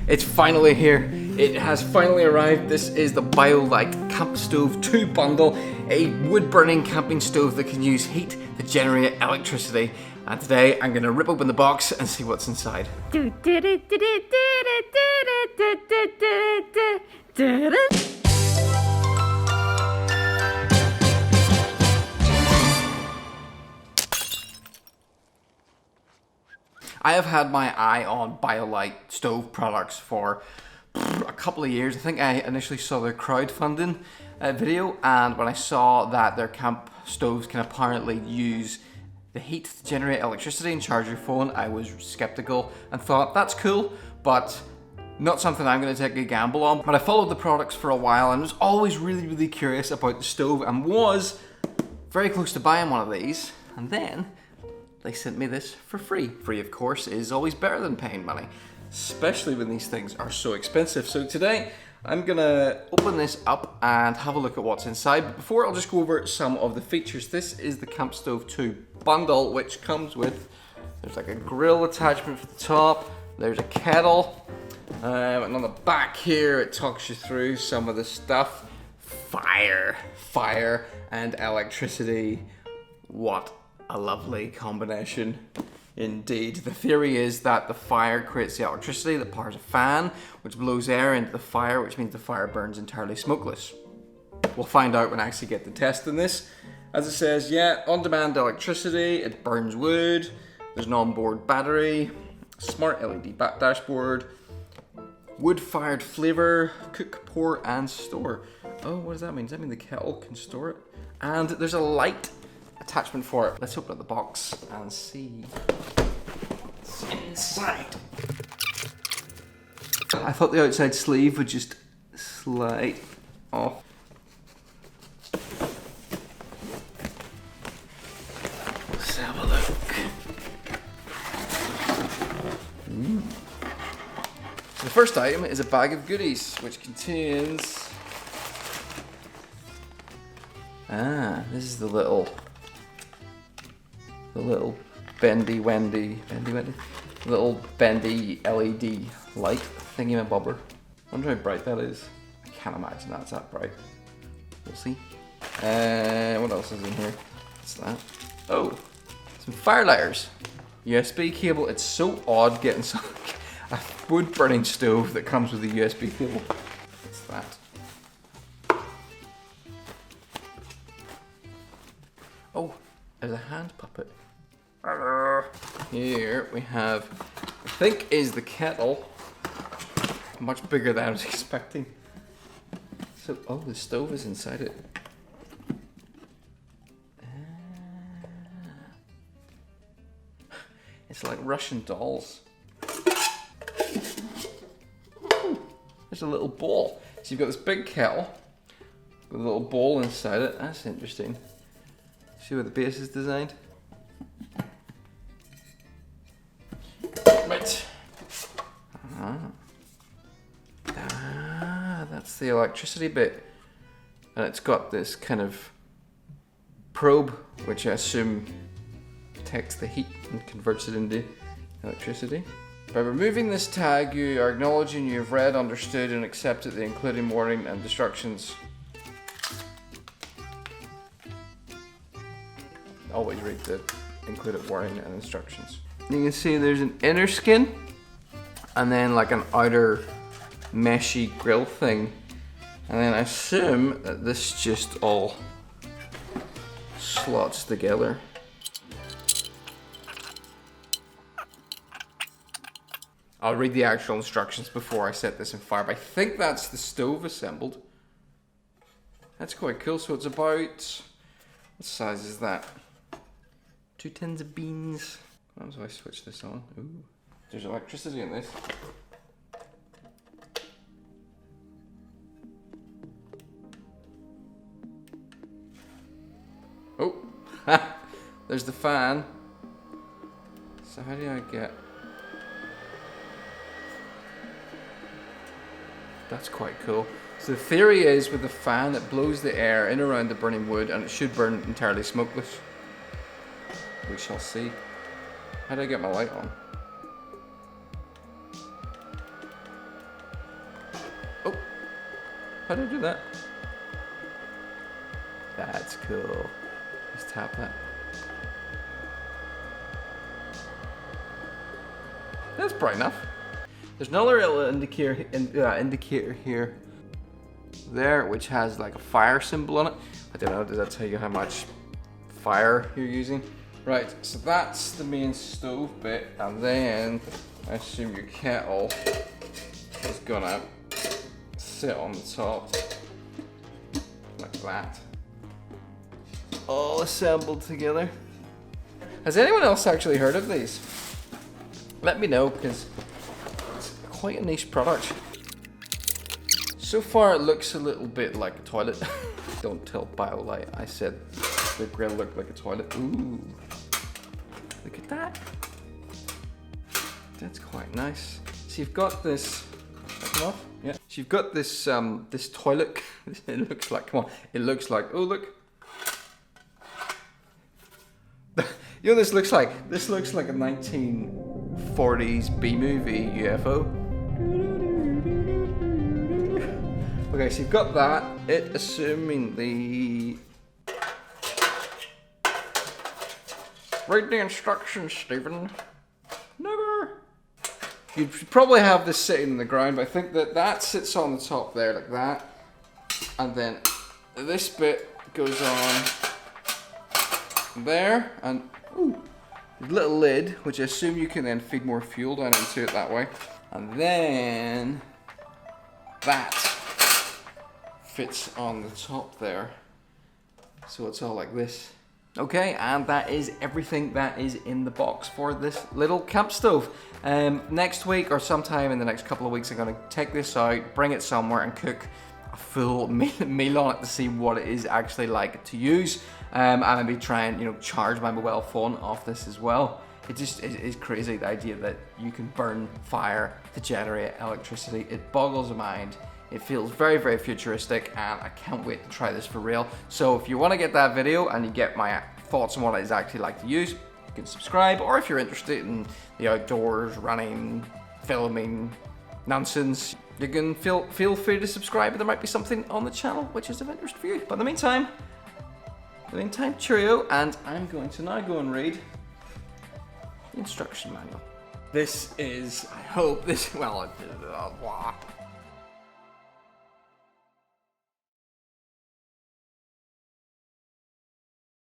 It's finally here. It has finally arrived. This is the Biolite Campstove 2 bundle, a wood-burning camping stove that can use heat to generate electricity. And today I'm going to rip open the box and see what's inside. I have had my eye on Biolite stove products for a couple of years. I think I initially saw their crowdfunding video, and when I saw that their camp stoves can apparently use the heat to generate electricity and charge your phone, I was skeptical and thought, that's cool, but not something I'm going to take a gamble on. But I followed the products for a while and was always really curious about the stove and was very close to buying one of these, and then they sent me this for free. Free, of course, is always better than paying money, especially when these things are so expensive. So today, I'm gonna open this up and have a look at what's inside. But before, I'll just go over some of the features. This is the Campstove 2 bundle, which comes with, there's like a grill attachment for the top, there's a kettle, and on the back here, it talks you through some of the stuff. Fire, and electricity. What a lovely combination indeed. The theory is that the fire creates the electricity that powers a fan, which blows air into the fire, which means the fire burns entirely smokeless. We'll find out when I actually get to testing this. As it says, yeah, on-demand electricity, it burns wood, there's an onboard battery, smart LED dashboard, wood-fired flavor, cook, pour, and store. Oh, what does that mean? Does that mean the kettle can store it? And there's a light attachment for it. Let's open up the box and see what's inside. I thought the outside sleeve would just slide off. Let's have a look. So the first item is a bag of goodies, which contains... this is the little bendy little bendy LED light thingy-mabobber. Wonder how bright that is. I can't imagine that's that bright. We'll see. What else is in here? What's that? Oh, some fire lighters. USB cable. It's so odd getting a wood burning stove that comes with a USB cable. What's that? Oh, there's a hand puppet. Here we have, I think is the kettle. Much bigger than I was expecting. So, oh, the stove is inside it. It's like Russian dolls. There's a little bowl. So you've got this big kettle with a little bowl inside it. That's interesting. See where the base is designed? Right. That's the electricity bit. And it's got this kind of probe, which I assume takes the heat and converts it into electricity. By removing this tag, you are acknowledging you have read, understood, and accepted the including warning and instructions. Always read the included warning and instructions. You can see there's an inner skin and then like an outer meshy grill thing, and then I assume that this just all slots together. I'll read the actual instructions before I set this on fire, but I think that's the stove assembled. That's quite cool. So it's about, what size is that? 2 tins of beans. How do I switch this on? Ooh, there's electricity in this. Oh, there's the fan. So how do I get... That's quite cool. So the theory is with the fan, it blows the air in around the burning wood and it should burn entirely smokeless. We shall see. How do I get my light on? How do I do that? That's cool. Let's tap that. That's bright enough. There's another little indicator here, there, which has like a fire symbol on it. I don't know, does that tell you how much fire you're using? Right, so that's the main stove bit, and then I assume your kettle is gonna sit on the top, like that. All assembled together. Has anyone else actually heard of these? Let me know, because it's quite a niche product. So far it looks a little bit like a toilet. Don't tell Biolite I said the grill looked like a toilet. Ooh, look at that. That's quite nice. So you've got this, come off? Yeah. So you've got this this toilet. It looks like, come on, it looks like, oh look. You know what this looks like? This looks like a 1940s B-movie UFO. Okay, so you've got that. It assuming the... Read the instructions, Stephen. Never. You'd probably have this sitting in the ground, but I think that that sits on the top there like that. And then this bit goes on there, and ooh, little lid, which I assume you can then feed more fuel down into it that way. And then that fits on the top there. So it's all like this. Okay, and that is everything that is in the box for this little camp stove. Next week or sometime in the next couple of weeks, I'm gonna take this out, bring it somewhere and cook a full meal on it to see what it is actually like to use. And maybe try and, you know, charge my mobile phone off this as well. It is crazy, the idea that you can burn fire to generate electricity. It boggles the mind. It feels very, very futuristic, and I can't wait to try this for real. So if you want to get that video and you get my thoughts on what it is actually like to use, you can subscribe. Or if you're interested in the outdoors, running, filming, nonsense, you can feel free to subscribe. There might be something on the channel which is of interest for you. But in the meantime, cheerio, and I'm going to now go and read the instruction manual. This is, I hope this, well,